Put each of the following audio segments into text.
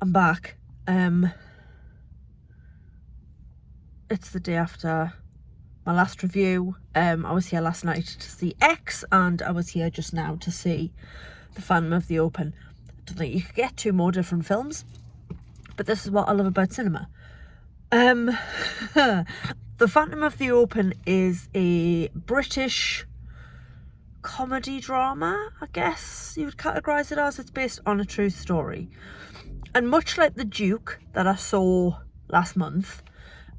I'm back. It's the day after my last review. I was here last night to see X, and I was here just now to see The Phantom of the Open. I don't think you could get two more different films, but this is what I love about cinema. The Phantom of the Open is a British comedy drama, I guess you would categorise it as. It's based on a true story. And much like The Duke that I saw last month,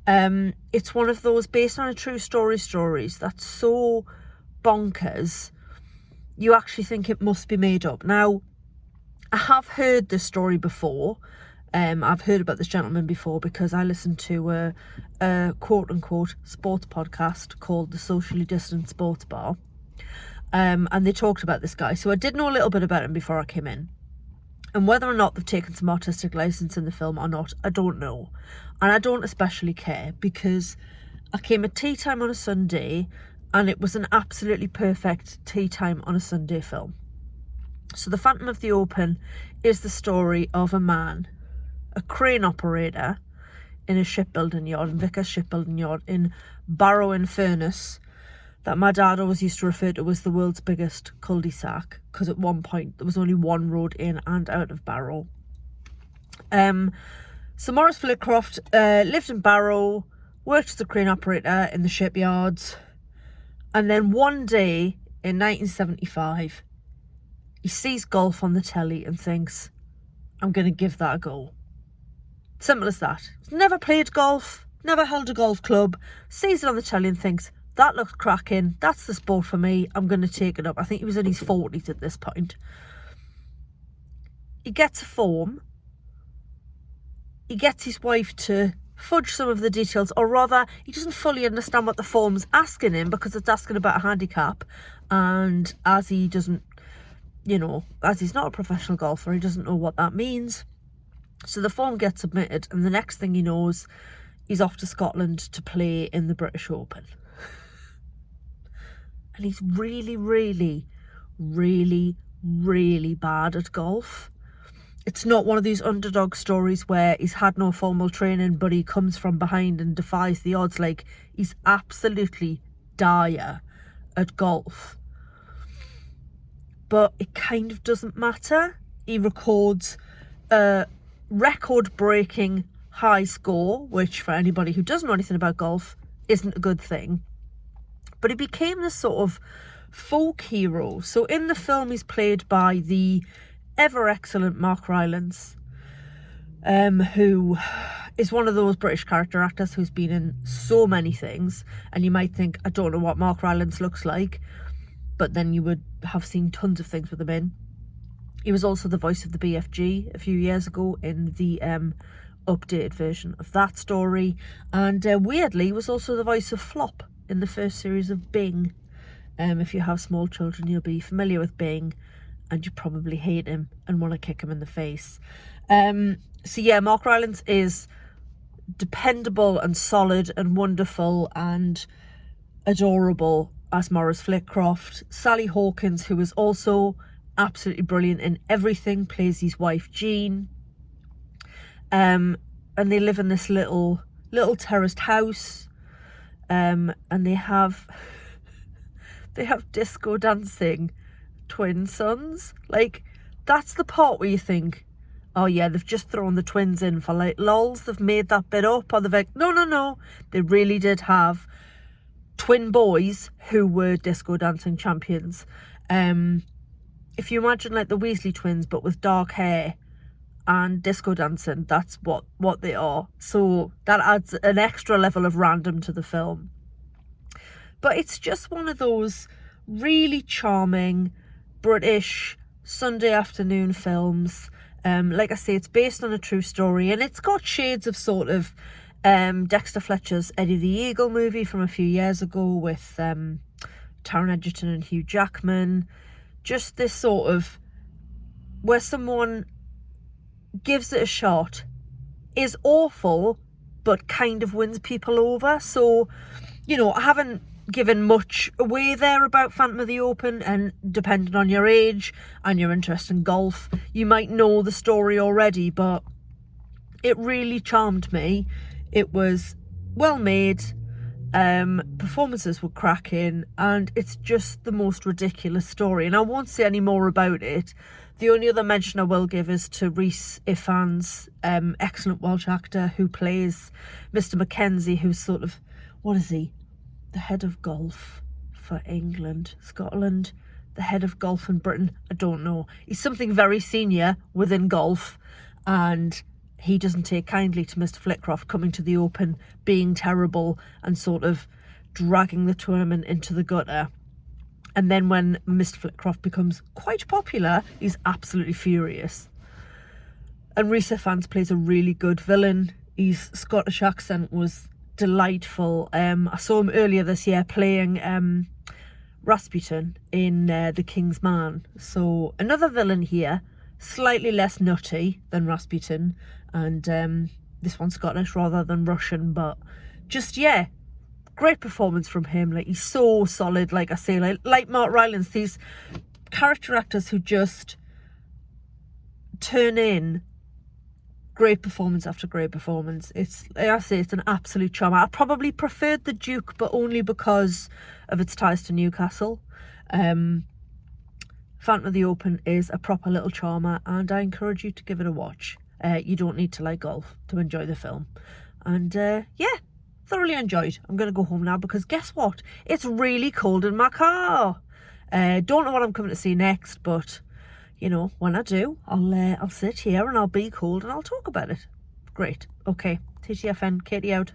it's one of those based on a true story stories that's so bonkers, you actually think it must be made up. Now, I have heard this story before. I've heard about this gentleman before because I listened to a quote-unquote sports podcast called The Socially Distant Sports Bar. And they talked about this guy. So I did know a little bit about him before I came in. And whether or not they've taken some artistic license in the film or not, I don't know. And I don't especially care, because I came at tea time on a Sunday and it was an absolutely perfect tea time on a Sunday film. So The Phantom of the Open is the story of a man, a crane operator in a shipbuilding yard, in Vickers Shipbuilding Yard in Barrow-in-Furness, that my dad always used to refer to as the world's biggest cul-de-sac, because at one point there was only one road in and out of Barrow. So Maurice Flitcroft lived in Barrow, worked as a crane operator in the shipyards, and then one day in 1975, he sees golf on the telly and thinks, I'm going to give that a go. Simple as that. He's never played golf, never held a golf club, sees it on the telly and thinks, that looks cracking, that's the sport for me, I'm going to take it up. I think he was in his 40s at this point. He gets a form. He gets his wife to fudge some of the details, or rather, he doesn't fully understand what the form's asking him, because it's asking about a handicap. And as he doesn't, as he's not a professional golfer, he doesn't know what that means. So the form gets submitted, and the next thing he knows, he's off to Scotland to play in the British Open. And he's really, really, really, really bad at golf. It's not one of these underdog stories where he's had no formal training, but he comes from behind and defies the odds. Like, he's absolutely dire at golf. But it kind of doesn't matter. He records a record-breaking high score, which for anybody who doesn't know anything about golf isn't a good thing. But he became this sort of folk hero. So in the film, he's played by the ever excellent Mark Rylance, who is one of those British character actors who's been in so many things. And you might think, I don't know what Mark Rylance looks like, but then you would have seen tons of things with him in. He was also the voice of the BFG a few years ago in the updated version of that story. And weirdly, he was also the voice of Flop in the first series of Bing. If you have small children, you'll be familiar with Bing, and you probably hate him and want to kick him in the face. So yeah, Mark Rylance is dependable and solid and wonderful and adorable as Maurice Flitcroft. Sally Hawkins, who is also absolutely brilliant in everything, plays his wife Jean. And they live in this little terraced house. And they have disco dancing twin sons. Like, that's the part where you think, oh yeah, they've just thrown the twins in for like lols, they've made that bit up. Or they've like, no, they really did have twin boys who were disco dancing champions. If you imagine like the Weasley twins but with dark hair and disco dancing, that's what they are. So that adds an extra level of random to the film. But it's just one of those really charming British Sunday afternoon films. Like I say, it's based on a true story, and it's got shades of sort of Dexter Fletcher's Eddie the Eagle movie from a few years ago with Taron Egerton and Hugh Jackman. Just this sort of where someone gives it a shot, is awful, but kind of wins people over. So, I haven't given much away there about Phantom of the Open, and depending on your age and your interest in golf, you might know the story already, but It really charmed me. It was well made, performances were cracking, and it's just the most ridiculous story. And I won't say any more about it. The only other mention I will give is to Rhys Ifans, excellent Welsh actor who plays Mr. Mackenzie, who's sort of, what is he? The head of golf for England, Scotland, the head of golf in Britain. I don't know. He's something very senior within golf, and he doesn't take kindly to Mr. Flitcroft coming to the Open, being terrible and sort of dragging the tournament into the gutter. And then when Mr. Flitcroft becomes quite popular, he's absolutely furious. And Rhys Ifans plays a really good villain. His Scottish accent was delightful. I saw him earlier this year playing Rasputin in The King's Man. So another villain here, slightly less nutty than Rasputin, and this one's Scottish rather than Russian, but just, yeah, great performance from him. Like, he's so solid, like I say, like Mark Rylance, these character actors who just turn in great performance after great performance. It's, like I say, it's an absolute charm. I probably preferred the Duke, but only because of its ties to Newcastle. Phantom of the Open is a proper little charmer, and I encourage you to give it a watch. You don't need to like golf to enjoy the film. And yeah, thoroughly enjoyed. I'm going to go home now because guess what? It's really cold in my car. Don't know what I'm coming to see next, but you know, when I do, I'll sit here and I'll be cold and I'll talk about it. Great. Okay. TTFN, Katie out.